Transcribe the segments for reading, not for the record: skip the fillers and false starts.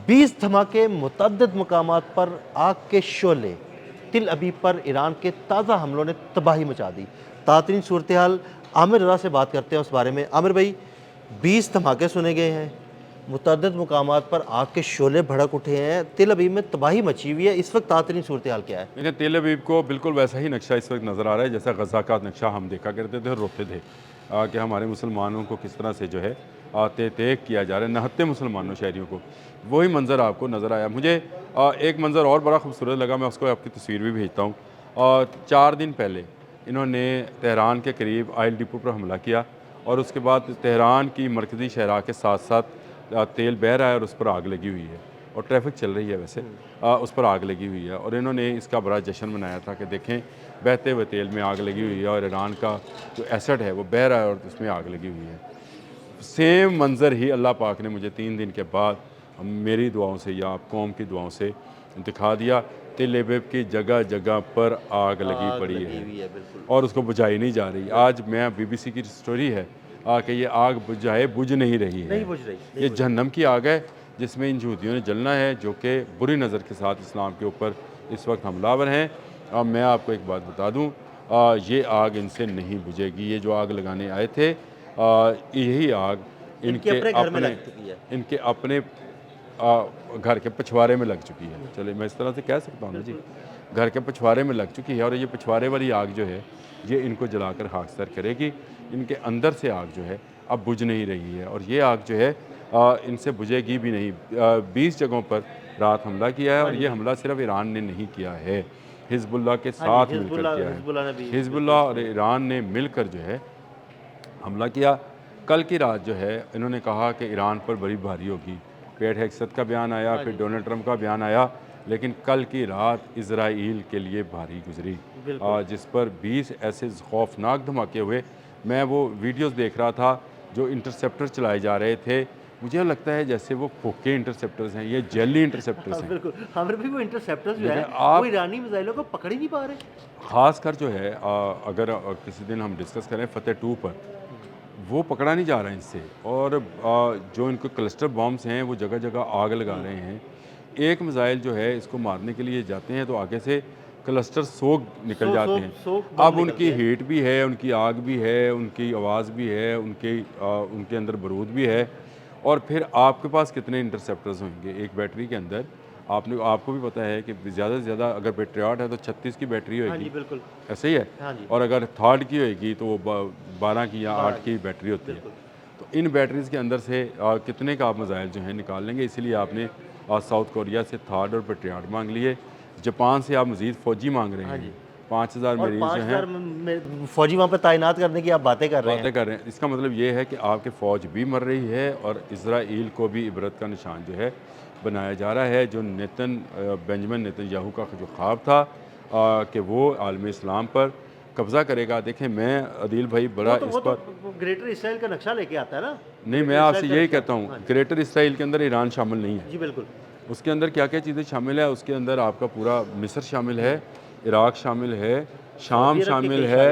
20 धमाके, मुतअद्दिद मकामात पर आग के शोले। तिल अबीब पर ईरान के ताज़ा हमलों ने तबाही मचा दी। तातरीन सूरत हाल, आमिर रज़ा से बात करते हैं उस बारे में। आमिर भाई, 20 धमाके सुने गए हैं, मुतअद्दिद मकामात पर आग के शोले भड़क उठे हैं, तिल अबीब में तबाही मची हुई है, इस वक्त तातरीन सूरत हाल क्या है? देखिए, तेल अवीव को बिल्कुल वैसा ही नक्शा इस वक्त नज़र आ रहा है जैसा गज़ा का नक्शा हम देखा करते थे और रोते थे कि हमारे मुसलमानों को किस तरह से जो है तेग किया जा रहा है, नहत्ते मुसलमानों शहरियों को। वही मंज़र आपको नज़र आया। मुझे एक मंज़र और बड़ा खूबसूरत लगा, मैं उसको आपकी तस्वीर भी भेजता हूँ। 4 दिन पहले इन्होंने तेहरान के करीब ऑयल डिपो पर हमला किया और उसके बाद तेहरान की मरकज़ी शहरा के साथ साथ तेल बह रहा है और उस पर आग लगी हुई है और ट्रैफिक चल रही है वैसे, उस पर आग लगी हुई है और इन्होंने इसका बड़ा जश्न मनाया था कि देखें बहते हुए तेल में आग लगी हुई है और ईरान का जो एसेट है वो बह रहा है और उसमें आग लगी हुई है। सेम मंज़र ही अल्लाह पाक ने मुझे 3 दिन के बाद मेरी दुआओं से या कौम की दुआओं से दिखा दिया। तेल अबीब की जगह जगह पर आग लगी पड़ी है और उसको बुझाई नहीं जा रही। आज मैं BBC की स्टोरी है कि ये आग बुझ नहीं रही है, नहीं बुझ रही, ये जहन्नम की आग है जिसमें इन यहूदियों ने जलना है, जो कि बुरी नज़र के साथ इस्लाम के ऊपर इस वक्त हमलावर हैं। अब मैं आपको एक बात बता दूं, ये आग इनसे नहीं बुझेगी। ये जो आग लगाने आए थे, यही आग इनके अपने घर के पिछवाड़े में लग चुकी है। चलिए मैं इस तरह से कह सकता हूँ ना जी, घर के पिछवाड़े में लग चुकी है और ये पिछवाड़े वाली आग जो है ये इनको जलाकर खाकसर करेगी। इनके अंदर से आग जो है अब बुझ नहीं रही है और ये आग जो है इनसे बुझेगी भी नहीं। 20 जगहों पर रात हमला किया है और ये हमला सिर्फ ईरान ने नहीं किया है, हिजबुल्लाह के साथ मिलकर किया है। हिजबुल्लाह और ईरान ने मिलकर जो है हमला किया। कल की रात जो है इन्होंने कहा कि ईरान पर बड़ी भारी होगी, पेट हैक्सत का बयान आया, फिर डोनाल्ड ट्रंप का बयान आया, लेकिन कल की रात इजराइल के लिए भारी गुजरी, जिस पर 20 ऐसे खौफनाक धमाके हुए। मैं वो वीडियोस देख रहा था जो इंटरसेप्टर चलाए जा रहे थे, मुझे लगता है जैसे वो खोखे इंटरसेप्टर्स हैं, ये जेली इंटरसेप्टर्स हैं। बिल्कुल, हमारे भी वो इंटरसेप्टर्स जो है वो ईरानी मिसाइलों को पकड़ ही नहीं पा रहे। ख़ासकर जो है अगर किसी दिन हम डिस्कस करें फतेह 2 पर, वो पकड़ा नहीं जा रहा है इनसे और जो इनको क्लस्टर बॉम्ब्स हैं वो जगह जगह आग लगा रहे हैं। एक मिसाइल जो है इसको मारने के लिए जाते हैं तो आगे से क्लस्टर सोग निकल जाते हैं। अब उनकी हीट भी है, उनकी आग भी है, उनकी आवाज़ भी है, उनके अंदर बारूद भी है और फिर आपके पास कितने इंटरसेप्टर्स होंगे एक बैटरी के अंदर। आपको भी पता है कि ज़्यादा से ज़्यादा अगर पेट्रियट है तो 36 की बैटरी होगी, बिल्कुल ऐसे ही है। और अगर थर्ड की होगी तो वो 12 की या 8 की बैटरी होती है। तो इन बैटरीज़ के अंदर से कितने का आप मिसाइल जो है निकाल लेंगे। इसीलिए आपने साउथ कोरिया से थर्ड और पेट्रियट मांग लिए, जापान से आप मज़ीद फ़ौजी मांग रहे हैं। 5000 मरीज जो हैं फ़ौजी वहाँ पर तैनात करने की आप बातें कर रहे हैं। इसका मतलब ये है कि आपके फ़ौज भी मर रही है और इजराइल को भी इबरत का निशान जो है बनाया जा रहा है। जो बेंजामिन नेतन्याहू का जो ख्वाब था कि वो आलम इस्लाम पर कब्ज़ा करेगा। देखें, मैं अदील भाई बड़ा इस पर ग्रेटर इसराइल का नक्शा लेके आता है ना। नहीं, मैं आपसे यही कहता हूँ, ग्रेटर इसराइल के अंदर ईरान शामिल नहीं है जी बिल्कुल। उसके अंदर क्या क्या चीज़ें शामिल है, उसके अंदर आपका पूरा मिस्र शामिल है, इराक शामिल है, शाम शामिल है,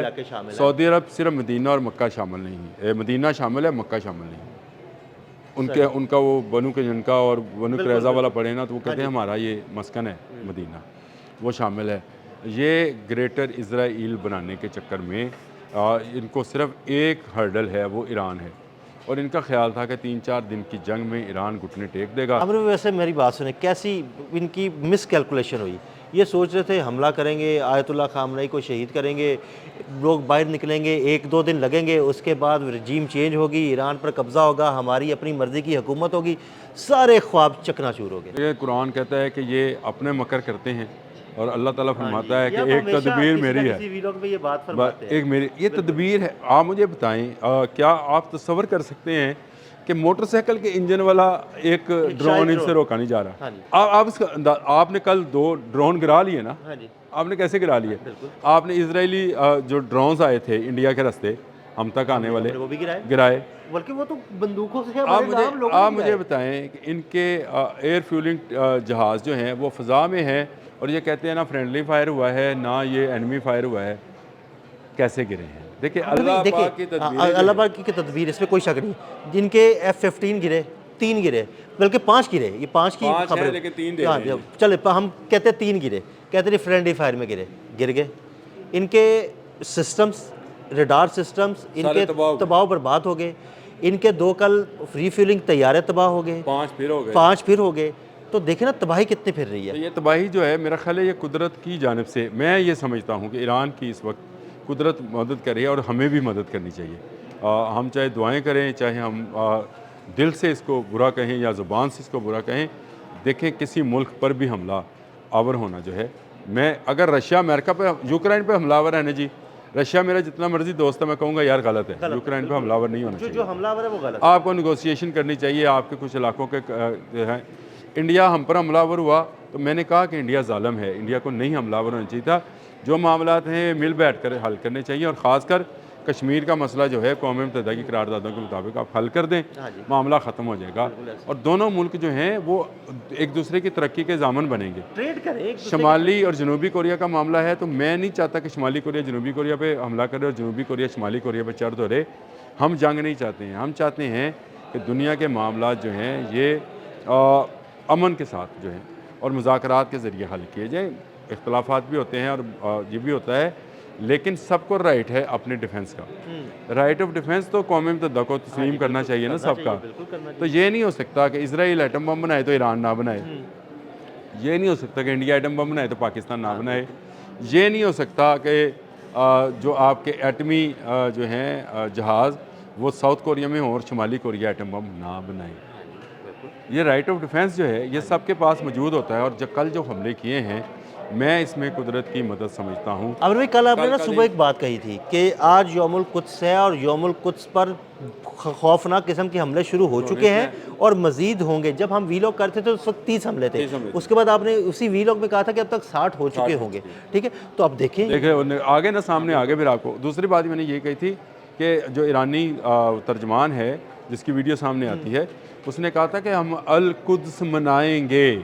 सऊदी अरब सिर्फ मदीना और मक्का शामिल नहीं है। मदीना शामिल है, मक्का शामिल नहीं है। उनका वो बनु के जनका और बनु क्रैज़ा वाला पढ़े ना तो वो कहते हैं हमारा ये मस्कन है मदीना, वो शामिल है। ये ग्रेटर इजराइल बनाने के चक्कर में इनको सिर्फ एक हर्डल है, वो ईरान है और इनका ख्याल था कि 3-4 दिन की जंग में ईरान घुटने टेक देगा। अब वैसे मेरी बात सुने, कैसी इनकी मिस कैलकुलेशन हुई। ये सोच रहे थे हमला करेंगे, आयतुल्लाह खामनई को शहीद करेंगे, लोग बाहर निकलेंगे, 1-2 दिन लगेंगे, उसके बाद रजीम चेंज होगी, ईरान पर कब्ज़ा होगा, हमारी अपनी मर्ज़ी की हुकूमत होगी, सारे ख्वाब चकनाचूर हो गए। ये कुरान कहता है कि ये अपने मकर करते हैं और अल्लाह ताला फरमाता है कि एक तदबीर मेरी है। ये बात फरमाते हैं, एक मेरी ये तदबीर है। आप मुझे बताएं, क्या आप तसव्वुर कर सकते हैं कि मोटरसाइकिल के इंजन वाला एक ड्रोन इनसे रोका नहीं जा रहा। आप इसका आपने कल 2 ड्रोन गिरा लिए ना। आपने कैसे गिरा लिए? आपने इजरायली जो ड्रोन्स आए थे इंडिया के रास्ते हम तक आने वाले, वो भी गिराए, बल्कि वो तो बंदूकों से। आप मुझे बताएं कि इनके एयर फ्यूलिंग जहाज़ जो हैं वो फ़ज़ा में हैं और ये कहते हैं ना फ्रेंडली फायर हुआ है ना ये एनिमी फायर हुआ है, कैसे गिरे हैं? देखिए, अल्लाह पाक की तदबीर, अल्लाह पाक की तदबीर, इसमें कोई शक नहीं। जिनके F-15 गिरे, 3 گرے، بلکہ 5 گرے، یہ 5 کی پانچ خبر ہیں لیکن 3 دے رہے ہیں۔ چلے ہم کہتے ہیں 3 گرے، کہتے ہیں فرینڈلی فائر میں گر گئے۔ ان کے سسٹمز، ریڈار سسٹمز ان سارے کے تباہ و برباد ہو گئے، ان کے 2 کل ریفیولنگ طیارے تباہ ہو گئے، 5 پھر ہو گئے۔ 5 پھر ہو گئے۔ تو دیکھیں نا تباہی کتنی پھر رہی تو ہے۔ یہ تباہی جو ہے میرا خیال ہے یہ قدرت کی جانب سے، میں یہ سمجھتا ہوں کہ ایران کی اس وقت قدرت مدد کر رہی ہے اور ہمیں بھی مدد کرنی چاہیے۔ ہم چاہے دعائیں کریں، چاہے ہم دل سے اس کو برا کہیں یا زبان سے اس کو برا کہیں، دیکھیں کسی ملک پر بھی حملہ آور ہونا جو ہے، میں اگر رشیا امریکہ پہ یوکرائن پہ حملہ آور ہے نا جی، رشیا میرا جتنا مرضی دوست ہے، میں کہوں گا یار غلط ہے، یوکرائن پہ حملہ آور نہیں ہونا چاہیے۔ جو حملہ آور ہے وہ غلط آپ کو نیگوسیشن کرنی چاہیے، آپ کے کچھ علاقوں کے جو ہیں۔ انڈیا ہم پر حملہ آور ہوا تو میں نے کہا کہ انڈیا ظالم ہے، انڈیا کو نہیں حملہ آور ہونا چاہیے تھا۔ جو معاملات ہیں مل بیٹھ کر حل کرنے چاہیے، اور خاص کر کشمیر کا مسئلہ جو ہے قوم متحدہ کی قراردادوں کے مطابق آپ حل کر دیں، معاملہ ختم ہو جائے گا، اور دونوں ملک جو ہیں وہ ایک دوسرے کی ترقی کے ضامن بنیں گے۔ ٹریڈ کریں ایک شمالی اور جنوبی کوریا کا معاملہ ہے تو میں نہیں چاہتا کہ شمالی کوریا جنوبی کوریا پہ حملہ کرے اور جنوبی کوریا شمالی کوریا پہ چڑھ دورے۔ ہم جنگ نہیں چاہتے ہیں، ہم چاہتے ہیں کہ دنیا کے معاملات جو ہیں یہ امن کے ساتھ جو ہیں اور مذاکرات کے ذریعے حل کیے جائیں۔ اختلافات بھی ہوتے ہیں اور یہ بھی ہوتا ہے، لیکن سب کو رائٹ ہے اپنے ڈیفنس کا۔ رائٹ آف ڈیفنس تو قوم متحدہ کو تسلیم کرنا چاہیے نا سب کا۔ تو یہ نہیں ہو سکتا کہ اسرائیل ایٹم بم بنائے تو ایران نہ بنائے، یہ نہیں ہو سکتا کہ انڈیا ایٹم بم بنائے تو پاکستان نہ بنائے، یہ نہیں ہو سکتا کہ جو آپ کے ایٹمی جو ہیں جہاز وہ ساؤتھ کوریا میں ہوں اور شمالی کوریا ایٹم بم نہ بنائے۔ یہ رائٹ آف ڈیفنس جو ہے یہ سب کے پاس موجود ہوتا ہے، اور جو کل جو حملے کیے ہیں میں اس میں قدرت کی مدد سمجھتا ہوں۔ عامر بھائی کل آپ نے نا صبح ایک بات کہی تھی کہ آج یوم القدس ہے اور یوم القدس پر خوفناک قسم کے حملے شروع ہو چکے ہیں اور مزید ہوں گے۔ جب ہم ویلاگ کرتے تھے اس وقت 30 حملے تھے، اس کے بعد آپ نے اسی ویلاگ میں کہا تھا کہ اب تک 60 ہو چکے ہوں گے، ٹھیک ہے؟ تو اب دیکھیں آگے نا سامنے آگے پھر آپ کو دوسری بات میں نے یہ کہی تھی کہ جو ایرانی ترجمان ہے جس کی ویڈیو سامنے آتی ہے، اس نے کہا تھا کہ ہم القدس منائیں گے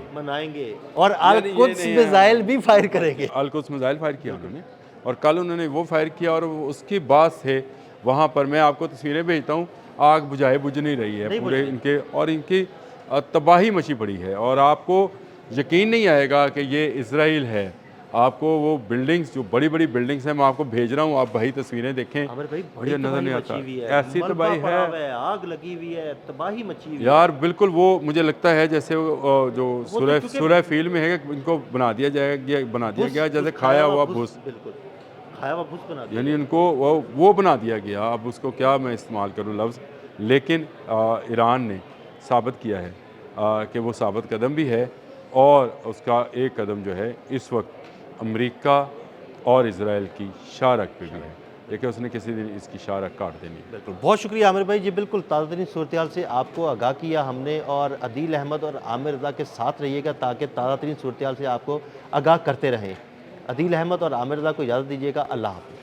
اور القدس میزائل بھی فائر کریں گے۔ القدس میزائل فائر کیا انہوں نے، اور کل انہوں نے وہ فائر کیا، اور اس کی بات سے وہاں پر میں آپ کو تصویریں بھیجتا ہوں، آگ بجھائے بجھ نہیں رہی ہے پورے ان کے، اور ان کی تباہی مچی پڑی ہے، اور آپ کو یقین نہیں آئے گا کہ یہ اسرائیل ہے۔ آپ کو وہ بلڈنگز جو بڑی بڑی بلڈنگز ہیں میں آپ کو بھیج رہا ہوں، آپ بھائی تصویریں دیکھیں، مجھے نظر نہیں آتا ایسی تباہی ہے، آگ لگی ہوئی ہے، تباہی مچی ہوئی ہے یار بالکل۔ وہ مجھے لگتا ہے جیسے جو سورہ فیل میں ہے کہ ان کو بنا دیا گیا جیسے کھایا ہوا بھوس، کھایا ہوا بھوس بنا دیا، یعنی ان کو وہ بنا دیا گیا۔ اب اس کو کیا میں استعمال کروں لفظ، لیکن ایران نے ثابت کیا ہے کہ وہ ثابت قدم بھی ہے، اور اس کا ایک قدم جو ہے اس وقت امریکہ اور اسرائیل کی شارک پہ بھی ہے، لیکن اس نے کسی دن اس کی شارک کاٹ دینی ہے۔ بالکل، بہت شکریہ عامر بھائی جی، بالکل تازہ ترین صورتحال سے آپ کو آگاہ کیا ہم نے، اور عدیل احمد اور عامر رضا کے ساتھ رہیے گا تاکہ تازہ ترین صورتحال سے آپ کو آگاہ کرتے رہیں۔ عدیل احمد اور عامر رضا کو اجازت دیجیے گا، اللہ حافظ۔